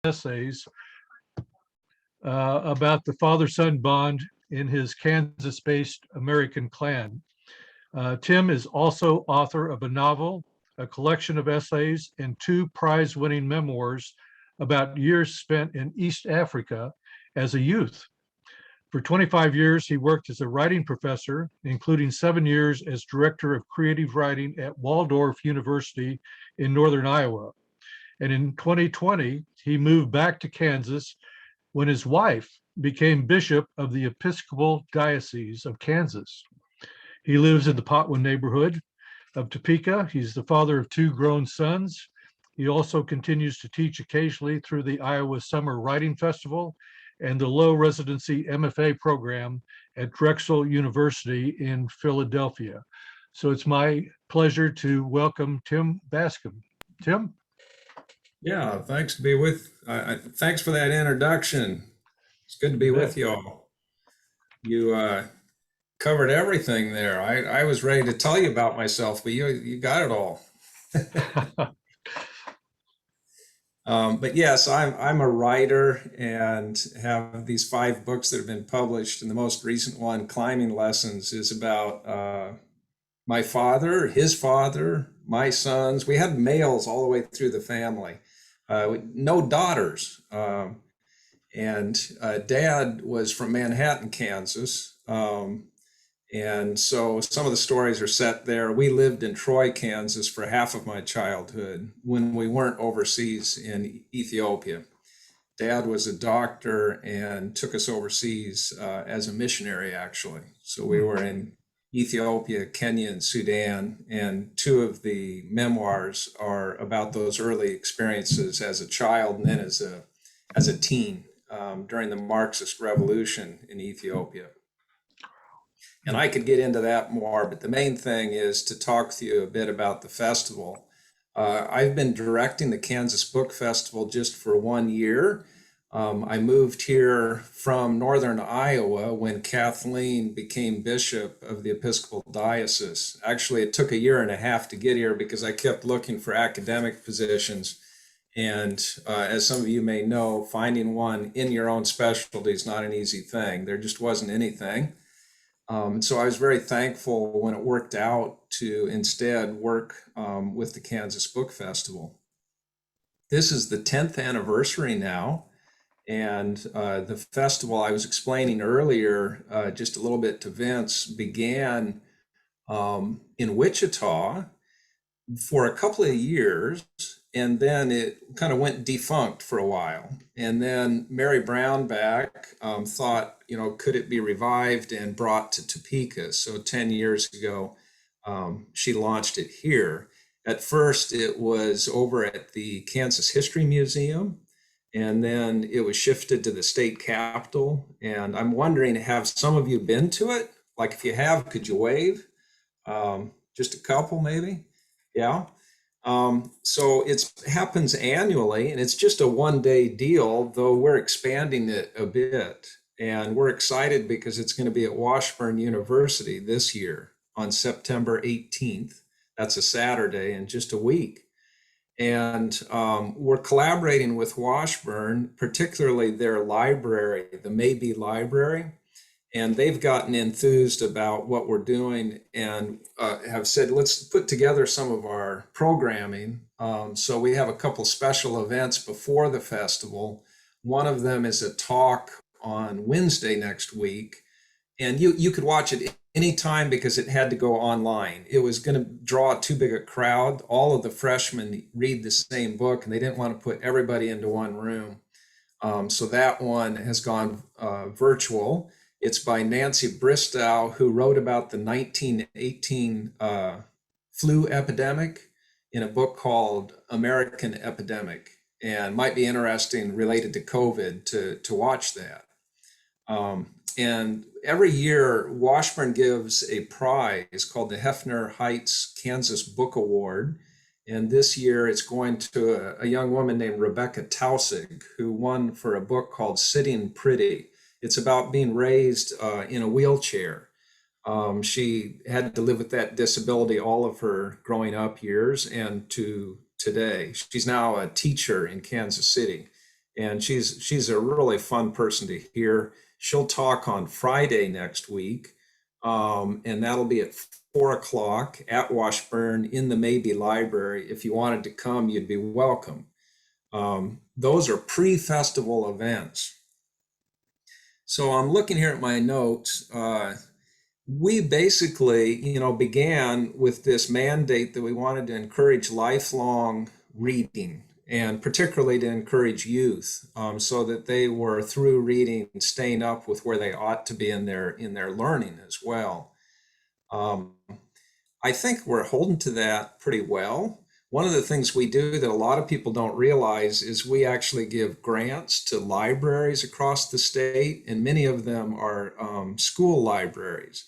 essays about the father-son bond in his Kansas-based American clan. Tim is also author of a novel, a collection of essays, and two prize-winning memoirs about years spent in East Africa as a youth. For 25 years, he worked as a writing professor, including 7 years as director of creative writing at Waldorf University in northern Iowa. And in 2020, he moved back to Kansas when his wife became bishop of the Episcopal Diocese of Kansas. He lives in the Potwin neighborhood of Topeka. He's the father of 2 grown sons. He also continues to teach occasionally through the Iowa Summer Writing Festival and the low residency MFA program at Drexel University in Philadelphia. So it's my pleasure to welcome Tim Bascom. Tim? Yeah, thanks to be with. Thanks for that introduction. It's good to be with you all. You covered everything there. I was ready to tell you about myself, but you got it all. But yes, I'm a writer and have these 5 books that have been published. And the most recent one, Climbing Lessons, is about my father, his father, my sons. We had males all the way through the family, no daughters. And Dad was from Manhattan, Kansas. And so some of the stories are set there. We lived in Troy, Kansas for half of my childhood when we weren't overseas in Ethiopia. Dad was a doctor and took us overseas as a missionary, actually. So we were in Ethiopia, Kenya, and Sudan. And 2 of the memoirs are about those early experiences as a child and then as a teen during the Marxist revolution in Ethiopia. And I could get into that more, but the main thing is to talk to you a bit about the festival. I've been directing the Kansas Book Festival just for 1 year. I moved here from northern Iowa when Kathleen became bishop of the Episcopal Diocese. Actually, it took 1.5 years to get here because I kept looking for academic positions. And as some of you may know, finding one in your own specialty is not an easy thing. There just wasn't anything. So I was very thankful when it worked out to instead work with the Kansas Book Festival. This is the 10th anniversary now, and the festival I was explaining earlier, just a little bit to Vince, began in Wichita for a couple of years, and then it kind of went defunct for a while. And then Mary Brownback thought, could it be revived and brought to Topeka? So 10 years ago, she launched it here. At first, it was over at the Kansas History Museum, and then it was shifted to the state capitol. And I'm wondering, have some of you been to it? Like, if you have, could you wave? Just a couple, maybe? Yeah. So it happens annually, and it's just a 1-day deal, though we're expanding it a bit. And we're excited because it's going to be at Washburn University this year on September 18th. That's a Saturday in just a week. And we're collaborating with Washburn, particularly their library, the Maybe Library. And they've gotten enthused about what we're doing and have said, let's put together some of our programming. So we have a couple special events before the festival. One of them is a talk on Wednesday next week. And you could watch it anytime because it had to go online. It was going to draw too big a crowd. All of the freshmen read the same book, and they didn't want to put everybody into one room. So that one has gone virtual. It's by Nancy Bristow, who wrote about the 1918 flu epidemic in a book called American Epidemic, and might be interesting related to COVID to watch that. And every year, Washburn gives a prize called the Hefner Heights Kansas Book Award. And this year it's going to a young woman named Rebecca Tausig, who won for a book called Sitting Pretty. It's about being raised in a wheelchair. She had to live with that disability all of her growing up years and to today. She's now a teacher in Kansas City. and she's a really fun person to hear. She'll talk on Friday next week, and that'll be at 4 o'clock at Washburn in the Mabee Library. If you wanted to come, you'd be welcome. Those are pre-festival events. So I'm looking here at my notes. We basically, began with this mandate that we wanted to encourage lifelong reading, and particularly to encourage youth, so that they were, through reading, staying up with where they ought to be in their learning as well. I think we're holding to that pretty well. One of the things we do that a lot of people don't realize is we actually give grants to libraries across the state, and many of them are school libraries.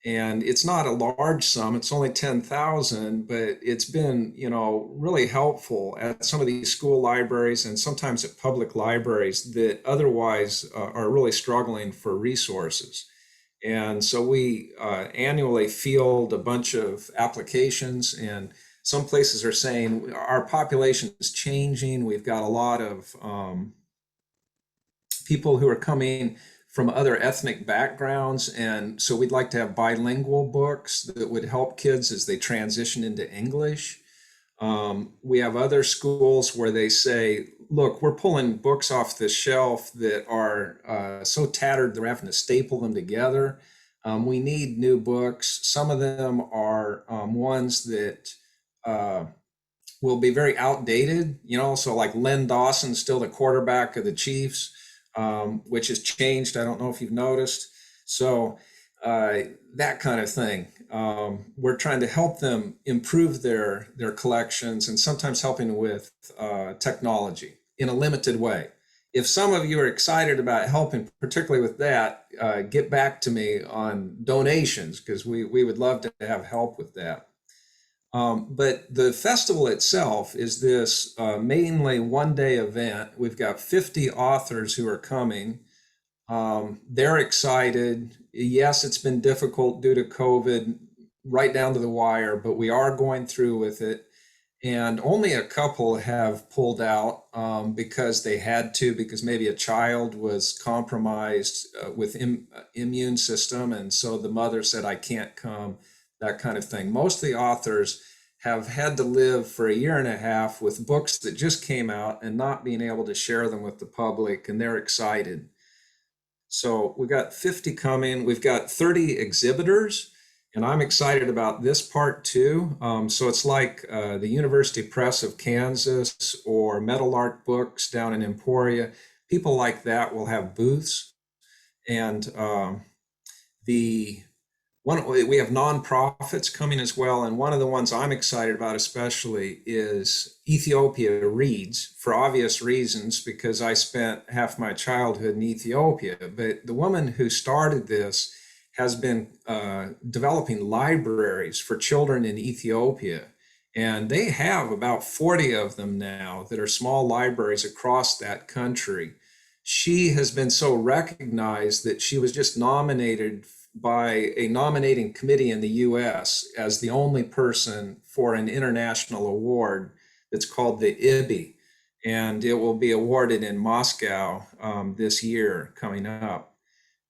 And it's not a large sum, it's only 10,000, but it's been, really helpful at some of these school libraries and sometimes at public libraries that otherwise are really struggling for resources. And so we annually field a bunch of applications, and some places are saying our population is changing. We've got a lot of people who are coming from other ethnic backgrounds, and so we'd like to have bilingual books that would help kids as they transition into English. We have other schools where they say, look, we're pulling books off the shelf that are so tattered they're having to staple them together. We need new books. Some of them are ones that will be very outdated, so like Len Dawson's still the quarterback of the Chiefs, which has changed. I don't know if you've noticed. So that kind of thing. We're trying to help them improve their collections, and sometimes helping with technology in a limited way. If some of you are excited about helping, particularly with that, get back to me on donations, because we would love to have help with that. But the festival itself is this mainly one-day event. We've got 50 authors who are coming. They're excited. Yes, it's been difficult due to COVID, right down to the wire, but we are going through with it. And only a couple have pulled out because they had to, because maybe a child was compromised with immune system. And so the mother said, I can't come, that kind of thing. Most of the authors have had to live for a year and a half with books that just came out and not being able to share them with the public, and they're excited. So we've got 50 coming. We've got 30 exhibitors, and I'm excited about this part too. So it's like the University Press of Kansas or Metal Art Books down in Emporia. People like that will have booths. And we have nonprofits coming as well, and one of the ones I'm excited about especially is Ethiopia Reads, for obvious reasons, because I spent half my childhood in Ethiopia. But the woman who started this has been developing libraries for children in Ethiopia, and they have about 40 of them now that are small libraries across that country. She has been so recognized that she was just nominated by a nominating committee in the US as the only person for an international award that's called the IBI. And it will be awarded in Moscow this year coming up.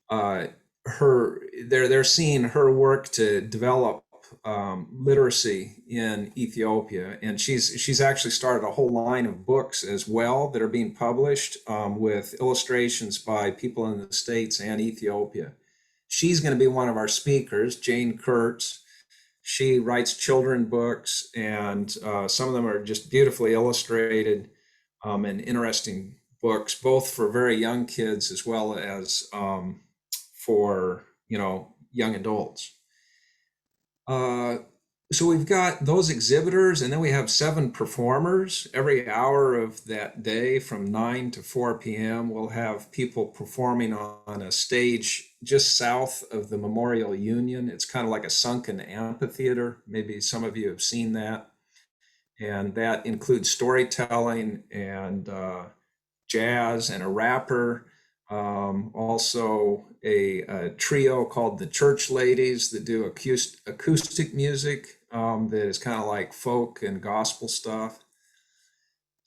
They're seeing her work to develop literacy in Ethiopia, and she's actually started a whole line of books as well that are being published with illustrations by people in the States and Ethiopia. She's going to be one of our speakers, Jane Kurtz. She writes children books, and some of them are just beautifully illustrated and interesting books, both for very young kids as well as for young adults. So we've got those exhibitors, and then we have 7 performers. Every hour of that day from 9 to 4 p.m. we'll have people performing on a stage just south of the Memorial Union. It's kind of like a sunken amphitheater. Maybe some of you have seen that. And that includes storytelling and jazz and a rapper. Also a trio called the Church Ladies that do acoustic music that is kind of like folk and gospel stuff.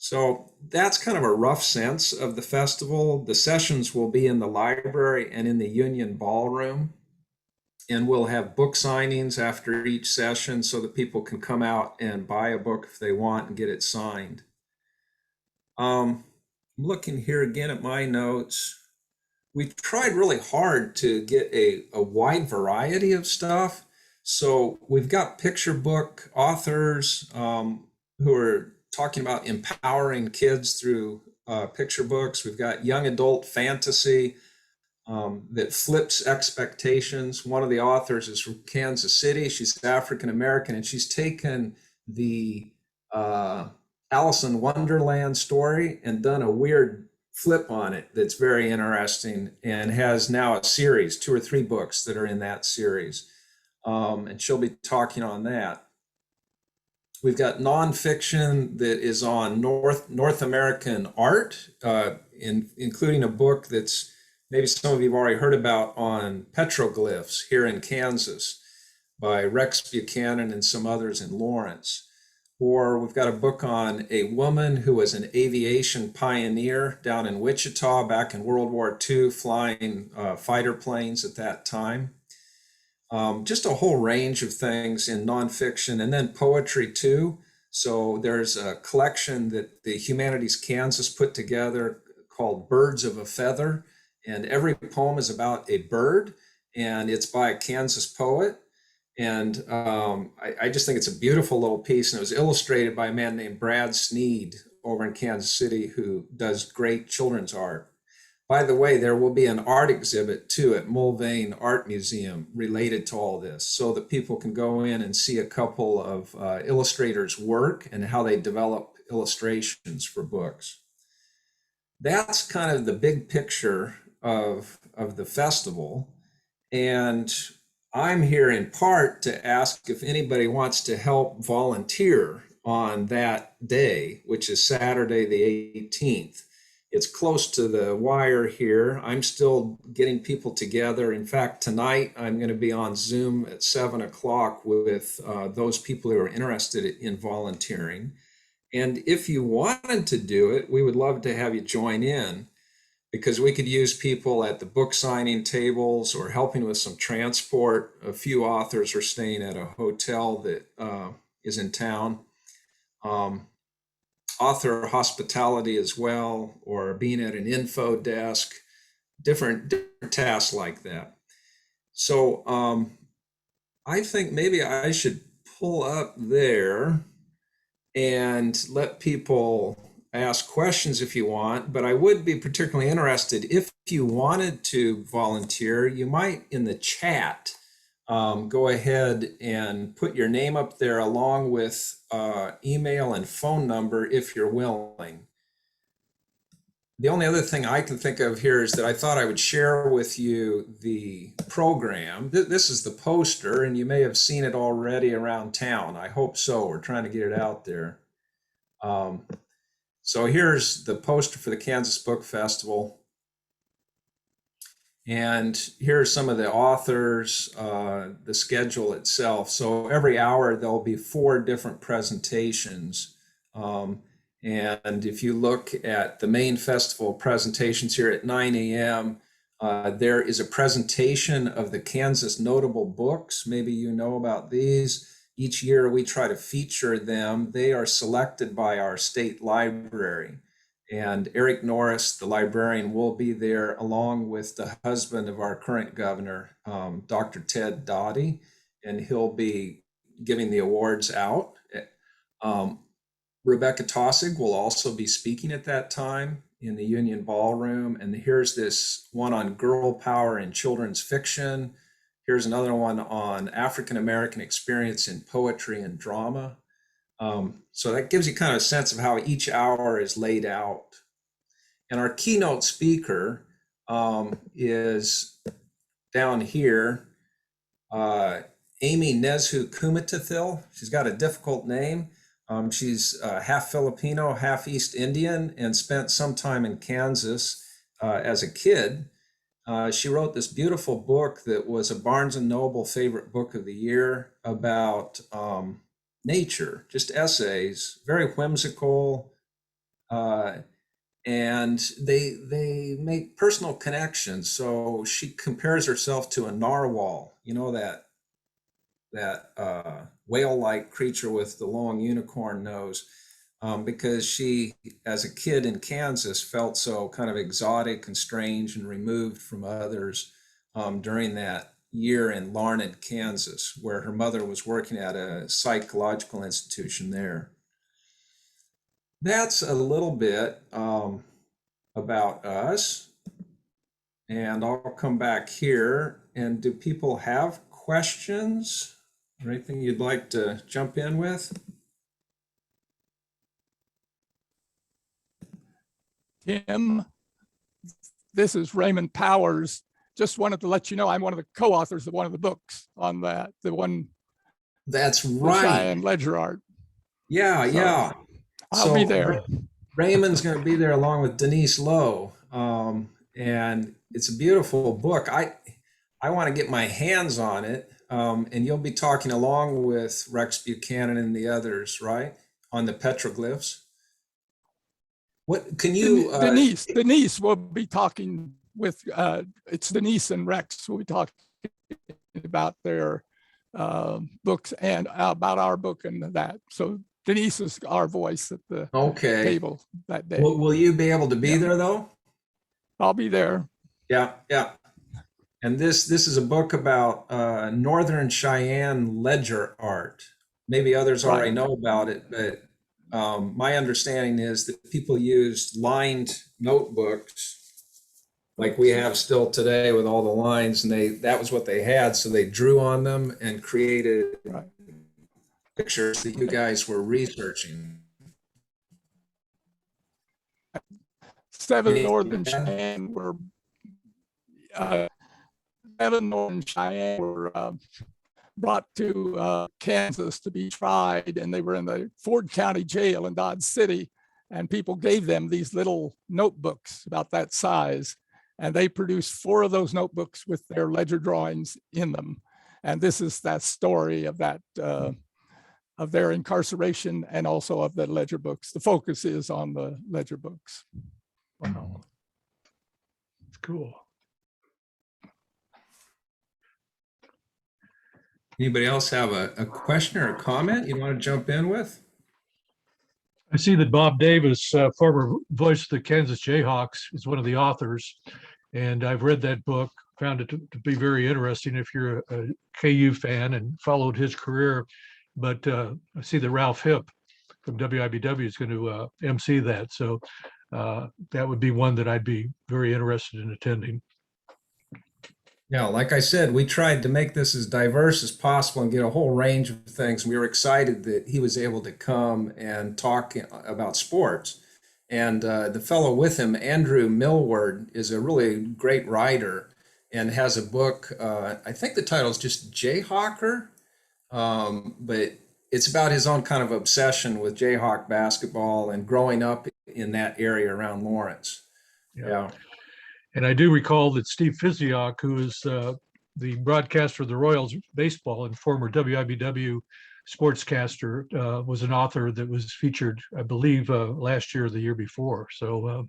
So that's kind of a rough sense of the festival. The sessions will be in the library and in the Union Ballroom. And we'll have book signings after each session so that people can come out and buy a book if they want and get it signed. I'm looking here again at my notes. We've tried really hard to get a wide variety of stuff. So we've got picture book authors who are talking about empowering kids through picture books. We've got young adult fantasy that flips expectations. One of the authors is from Kansas City. She's African American, and she's taken the Alice in Wonderland story and done a weird flip on it that's very interesting, and has now a series, 2 or 3 books that are in that series. And she'll be talking on that. We've got nonfiction that is on North American art, including a book that's maybe some of you have already heard about, on petroglyphs here in Kansas by Rex Buchanan and some others in Lawrence. Or we've got a book on a woman who was an aviation pioneer down in Wichita back in World War II, flying fighter planes at that time. Just a whole range of things in nonfiction, and then poetry too. So there's a collection that the Humanities Kansas put together called Birds of a Feather, and every poem is about a bird, and it's by a Kansas poet. And I just think it's a beautiful little piece, and it was illustrated by a man named Brad Sneed over in Kansas City, who does great children's art. By the way, there will be an art exhibit too at Mulvane Art Museum related to all this, so that people can go in and see a couple of illustrators' work and how they develop illustrations for books. That's kind of the big picture of the festival. And I'm here in part to ask if anybody wants to help volunteer on that day, which is Saturday the 18th. It's close to the wire here. I'm still getting people together. In fact, tonight I'm going to be on Zoom at 7 o'clock with those people who are interested in volunteering. And if you wanted to do it, we would love to have you join in, because we could use people at the book signing tables or helping with some transport. A few authors are staying at a hotel that is in town. Author hospitality as well, or being at an info desk, different tasks like that. So I think maybe I should pull up there and let people ask questions if you want, but I would be particularly interested if you wanted to volunteer. You might, in the chat, go ahead and put your name up there along with email and phone number if you're willing. The only other thing I can think of here is that I thought I would share with you the program. This is the poster, and you may have seen it already around town. I hope so. We're trying to get it out there. So here's the poster for the Kansas Book Festival. And here are some of the authors, the schedule itself. So every hour there'll be 4 different presentations. And if you look at the main festival presentations here at 9 a.m., there is a presentation of the Kansas notable books. Maybe you know about these. Each year we try to feature them. They are selected by our state library. And Eric Norris, the librarian, will be there along with the husband of our current governor, Dr. Ted Dottie, and he'll be giving the awards out. Rebecca Tossig will also be speaking at that time in the Union Ballroom. And here's this one on girl power in children's fiction. Here's another one on African American experience in poetry and drama. So that gives you kind of a sense of how each hour is laid out. And our keynote speaker is down here, Amy Nezhu Kumatathil. She's got a difficult name. She's half Filipino, half East Indian, and spent some time in Kansas as a kid. She wrote this beautiful book that was a Barnes and Noble favorite book of the year about nature, just essays, very whimsical, Uh, and they make personal connections. So she compares herself to a narwhal, you know, that whale-like creature with the long unicorn nose, because she, as a kid in Kansas, felt so kind of exotic and strange and removed from others during that year in Larned, Kansas, where her mother was working at a psychological institution there. That's a little bit about us. And I'll come back here. And do people have questions or anything you'd like to jump in with? Tim, this is Raymond Powers. Just wanted to let you know I'm one of the co-authors of one of the books on that, the one. That's the right. Cheyenne ledger art. Yeah, So, yeah. I'll be there. Raymond's going to be there along with Denise Lowe. And it's a beautiful book. I want to get my hands on it. And you'll be talking along with Rex Buchanan and the others, right? On the petroglyphs. What can you Denise will be talking with it's Denise and Rex will be talking about their books and about our book and that. So Denise is our voice at the table that day. Will you be able to be there though? I'll be there. Yeah, yeah. And this is a book about Northern Cheyenne ledger art. Maybe others already know about it, but my understanding is that people used lined notebooks like we have still today with all the lines, and that was what they had. So they drew on them and created pictures that you guys were researching. Seven Northern Cheyenne were brought to Kansas to be tried, and they were in the Ford County Jail in Dodge City, and people gave them these little notebooks about that size, and they produced 4 of those notebooks with their ledger drawings in them. And this is that story of that of their incarceration and also of the ledger books. The focus is on the ledger books. Wow, that's cool. Anybody else have a question or a comment you want to jump in with? I see that Bob Davis, former voice of the Kansas Jayhawks, is one of the authors. And I've read that book, found it to be very interesting if you're a KU fan and followed his career. But I see that Ralph Hipp from WIBW is going to MC that. So that would be one that I'd be very interested in attending. Yeah, like I said, we tried to make this as diverse as possible and get a whole range of things. We were excited that he was able to come and talk about sports. And the fellow with him, Andrew Millward, is a really great writer and has a book. I think the title is just Jayhawker, but it's about his own kind of obsession with Jayhawk basketball and growing up in that area around Lawrence. Yeah. And I do recall that Steve Fisiak, who is the broadcaster of the Royals baseball and former WIBW sportscaster, was an author that was featured, I believe, last year or the year before. So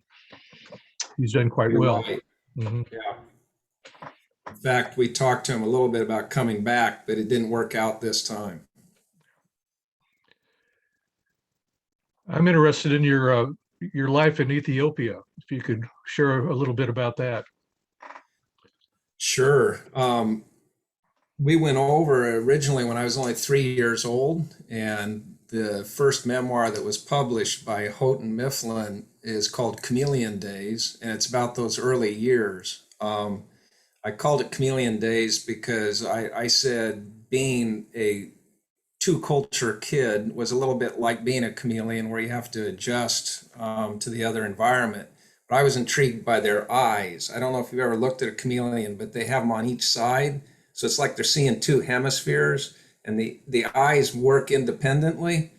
he's done quite well. Right. Mm-hmm. Yeah. In fact, we talked to him a little bit about coming back, but it didn't work out this time. I'm interested in your life in Ethiopia. If you could share a little bit about that. Sure. We went over originally when I was only 3 years old, and the first memoir that was published by Houghton Mifflin is called Chameleon Days, and it's about those early years. I called it Chameleon Days because I said being a two-culture kid was a little bit like being a chameleon where you have to adjust to the other environment. But I was intrigued by their eyes. I don't know if you've ever looked at a chameleon, but they have them on each side. So it's like they're seeing 2 hemispheres, and the eyes work independently.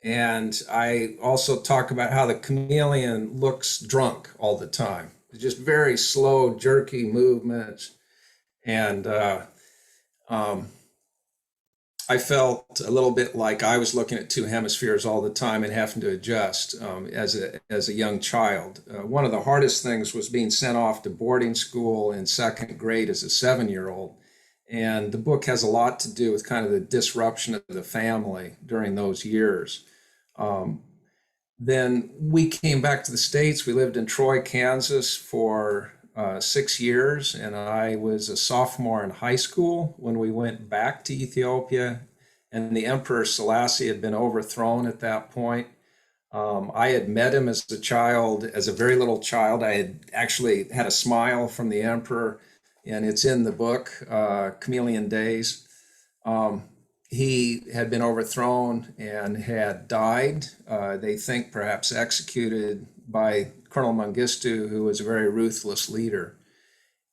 And I also talk about how the chameleon looks drunk all the time. It's just very slow, jerky movements. And I felt a little bit like I was looking at two hemispheres all the time and having to adjust as a young child. One of the hardest things was being sent off to boarding school in second grade as a 7-year-old. And the book has a lot to do with kind of the disruption of the family during those years. Um, then we came back to the States. We lived in Troy, Kansas for 6 years, and I was a sophomore in high school when we went back to Ethiopia, and the Emperor Selassie had been overthrown at that point. I had met him as a child, as a very little child. I had actually had a smile from the emperor, and it's in the book, Chameleon Days. Um, he had been overthrown and had died. They think perhaps executed by Colonel Mengistu, who was a very ruthless leader.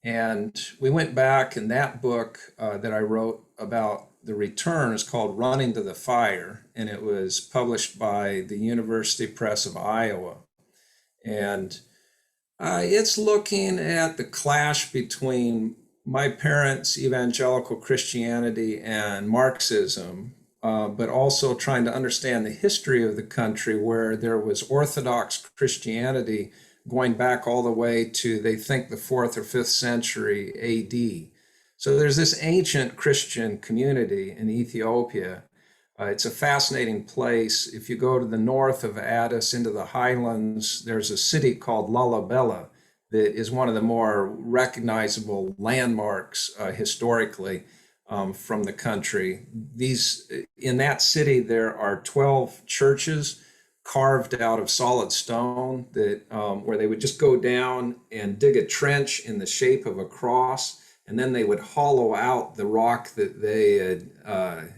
And we went back, and that book that I wrote about the return is called Running to the Fire, and it was published by the University Press of Iowa. And it's looking at the clash between my parents' evangelical Christianity and Marxism, but also trying to understand the history of the country where there was Orthodox Christianity going back all the way to, they think, the 4th or 5th century AD. So there's this ancient Christian community in Ethiopia. It's a fascinating place. If you go to the north of Addis into the highlands, there's a city called Lalibela that is one of the more recognizable landmarks historically from the country. In that city, there are 12 churches carved out of solid stone that where they would just go down and dig a trench in the shape of a cross, and then they would hollow out the rock that they had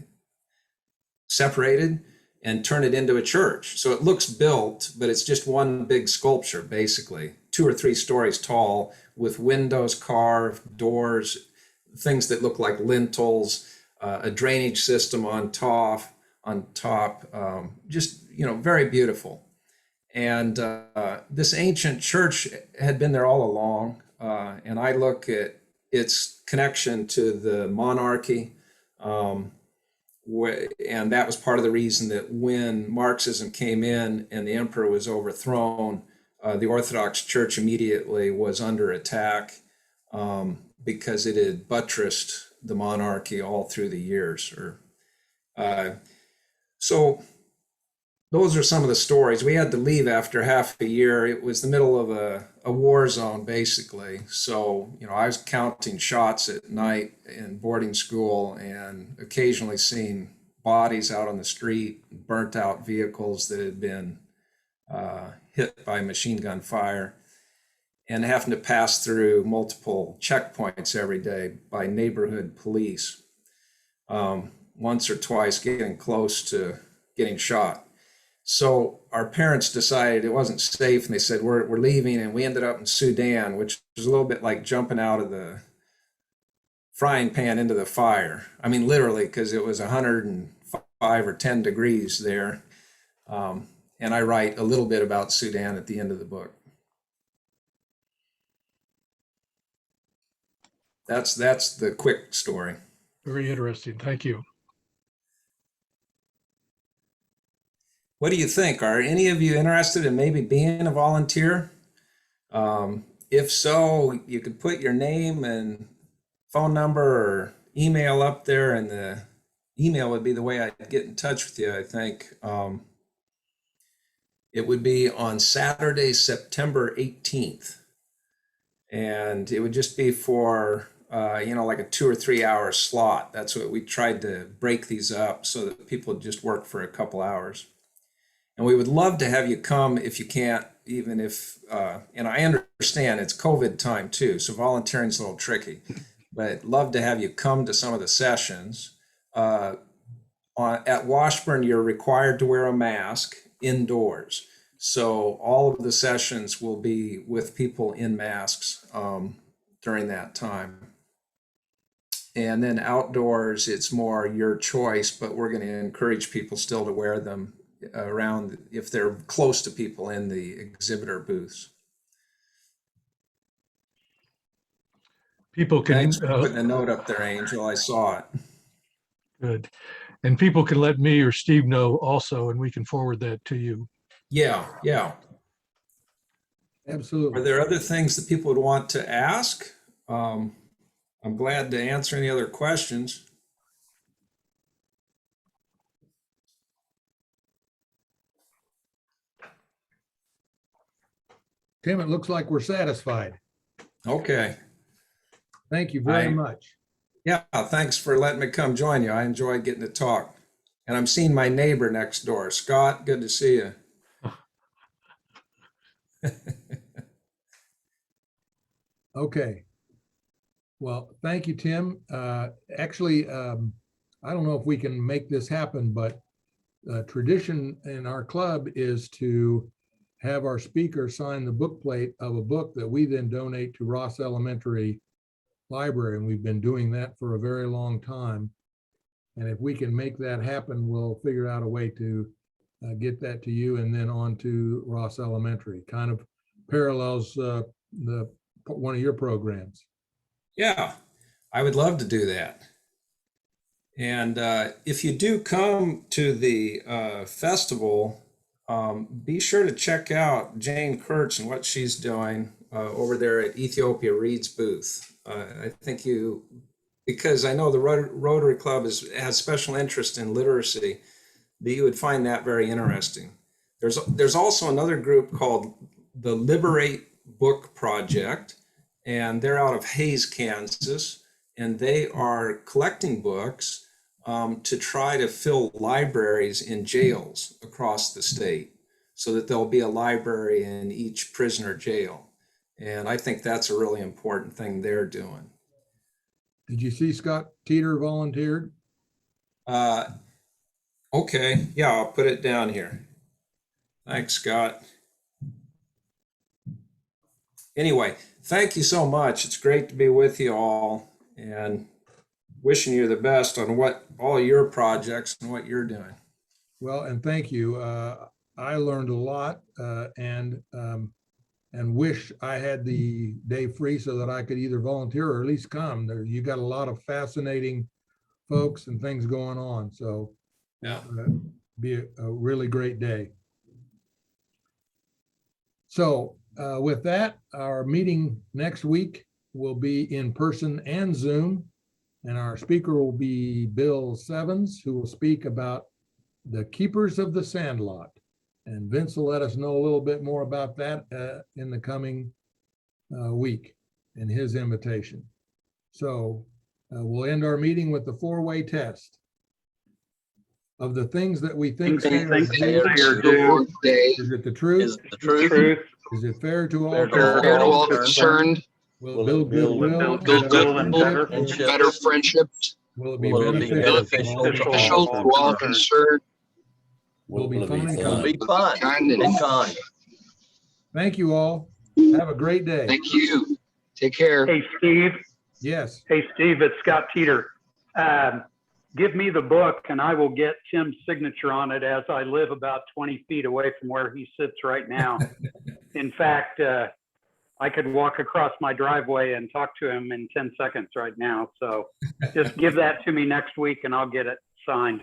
separated and turn it into a church. So it looks built, but it's just one big sculpture, basically, 2 or 3 stories tall, with windows carved, doors, things that look like lintels, a drainage system on top, just, very beautiful. And this ancient church had been there all along, and I look at its connection to the monarchy, and that was part of the reason that when Marxism came in and the emperor was overthrown, the Orthodox Church immediately was under attack because it had buttressed the monarchy all through the years. So those are some of the stories. We had to leave after half a year. It was the middle of a war zone, basically. So, I was counting shots at night in boarding school and occasionally seeing bodies out on the street, burnt out vehicles that had been hit by machine gun fire, and having to pass through multiple checkpoints every day by neighborhood police, once or twice getting close to getting shot. So our parents decided it wasn't safe, and they said, we're leaving, and we ended up in Sudan, which was a little bit like jumping out of the frying pan into the fire. I mean, literally, because it was 105 or 10 degrees there. And I write a little bit about Sudan at the end of the book. That's the quick story. Very interesting. Thank you. What do you think? Are any of you interested in maybe being a volunteer? If so, you could put your name and phone number or email up there, and the email would be the way I'd get in touch with you, I think. It would be on Saturday, September 18th. And it would just be for, like a 2 or 3 hour slot. That's what we tried to break these up so that people would just work for a couple hours. And we would love to have you come if you can't, even if, and I understand it's COVID time too, so volunteering's a little tricky, but love to have you come to some of the sessions. At Washburn, you're required to wear a mask indoors. So all of the sessions will be with people in masks during that time. And then outdoors, it's more your choice, but we're going to encourage people still to wear them around if they're close to people in the exhibitor booths. People can Thanks for putting a note up there, Angel. I saw it. good. And people can let me or Steve know also, and we can forward that to you. Yeah, yeah. Are Absolutely. there other things that people would want to ask? I'm glad to answer any other questions. Tim, it looks like we're satisfied. Okay. Thank you very I- much. Yeah, thanks for letting me come join you. I enjoyed getting to talk. And I'm seeing my neighbor next door. Scott, good to see you. Okay. Well, thank you, Tim. Actually, I don't know if we can make this happen, but tradition in our club is to have our speaker sign the book plate of a book that we then donate to Ross Elementary Library. And we've been doing that for a very long time. And if we can make that happen, we'll figure out a way to get that to you and then on to Ross Elementary. Kind of parallels one of your programs. Yeah, I would love to do that. And if you do come to the festival, be sure to check out Jane Kurtz and what she's doing over there at Ethiopia Reads booth. I think because I know the Rotary Club has special interest in literacy, that you would find that very interesting. There's also another group called the Liberate Book Project, and they're out of Hays, Kansas, and they are collecting books to try to fill libraries in jails across the state so that there'll be a library in each prisoner jail. And I think that's a really important thing they're doing. Did you see Scott Teeter volunteered? Okay, yeah, I'll put it down here. Thanks, Scott. Anyway, thank you so much. It's great to be with you all and wishing you the best on all your projects and what you're doing. Well, and thank you. I learned a lot and wish I had the day free so that I could either volunteer or at least come. You got a lot of fascinating folks and things going on. So Yeah. Be a really great day. So with that, our meeting next week will be in person and Zoom. And our speaker will be Bill Sevens, who will speak about the Keepers of the Sandlot. And Vince will let us know a little bit more about that in the coming week in his invitation. So we'll end our meeting with the four-way test. Of the things that we think say or do, is it the truth? Is the truth. Is it fair to all? Fair to all concerned. Will it build goodwill? Build goodwill and better friendships. Will it be Will it be beneficial beneficial to all concerned? Will be fun and It'll kind. be fun and kind. Thank you all. Have a great day. Thank you. Take care. Hey, Steve. Yes. Hey, Steve, it's Scott Teeter. Give me the book and I will get Tim's signature on it, as I live about 20 feet away from where he sits right now. In fact, I could walk across my driveway and talk to him in 10 seconds right now. So just give that to me next week and I'll get it signed.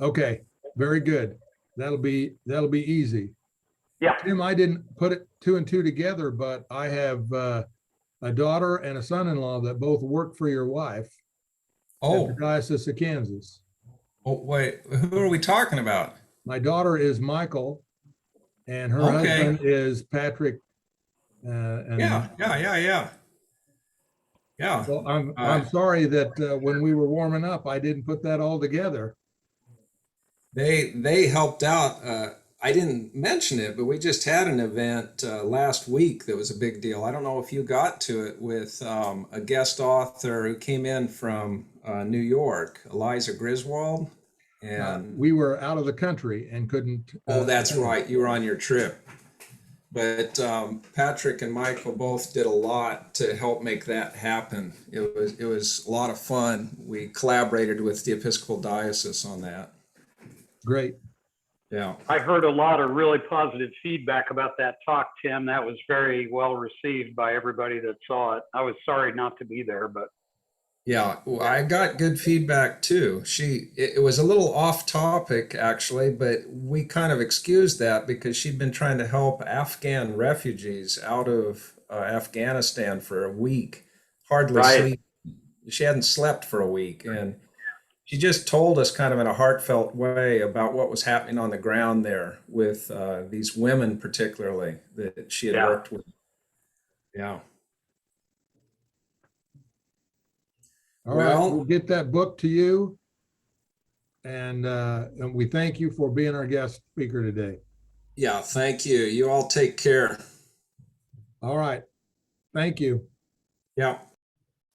Okay. Very good. That'll be easy. Yeah. Tim, I didn't put it two and two together, but I have a daughter and a son-in-law that both work for your wife. At Oh, the Diocese of Kansas. wait, who are we talking about? My daughter is Michael, and her Okay. husband is Patrick. And Yeah. so I'm sorry that when we were warming up, I didn't put that all together. They helped out. I didn't mention it, but we just had an event last week that was a big deal. I don't know if you got to it with a guest author who came in from New York, Eliza Griswold. And We were out of the country and couldn't. oh, that's right. You were on your trip. But Patrick and Michael both did a lot to help make that happen. It was a lot of fun. We collaborated with the Episcopal Diocese on that. Great. Yeah. I heard a lot of really positive feedback about that talk, Tim. That was very well received by everybody that saw it. I was sorry not to be there, but Yeah, well, I got good feedback too. It was a little off topic actually, but we kind of excused that because she'd been trying to help Afghan refugees out of Afghanistan for a week, hardly Right. sleep. She hadn't slept for a week, and she just told us kind of in a heartfelt way about what was happening on the ground there with these women, particularly that she had Yeah. worked with. Yeah. All right, Well- we'll get that book to you. And we thank you for being our guest speaker today. Yeah, thank you. You all take care. All right, thank you. Yeah.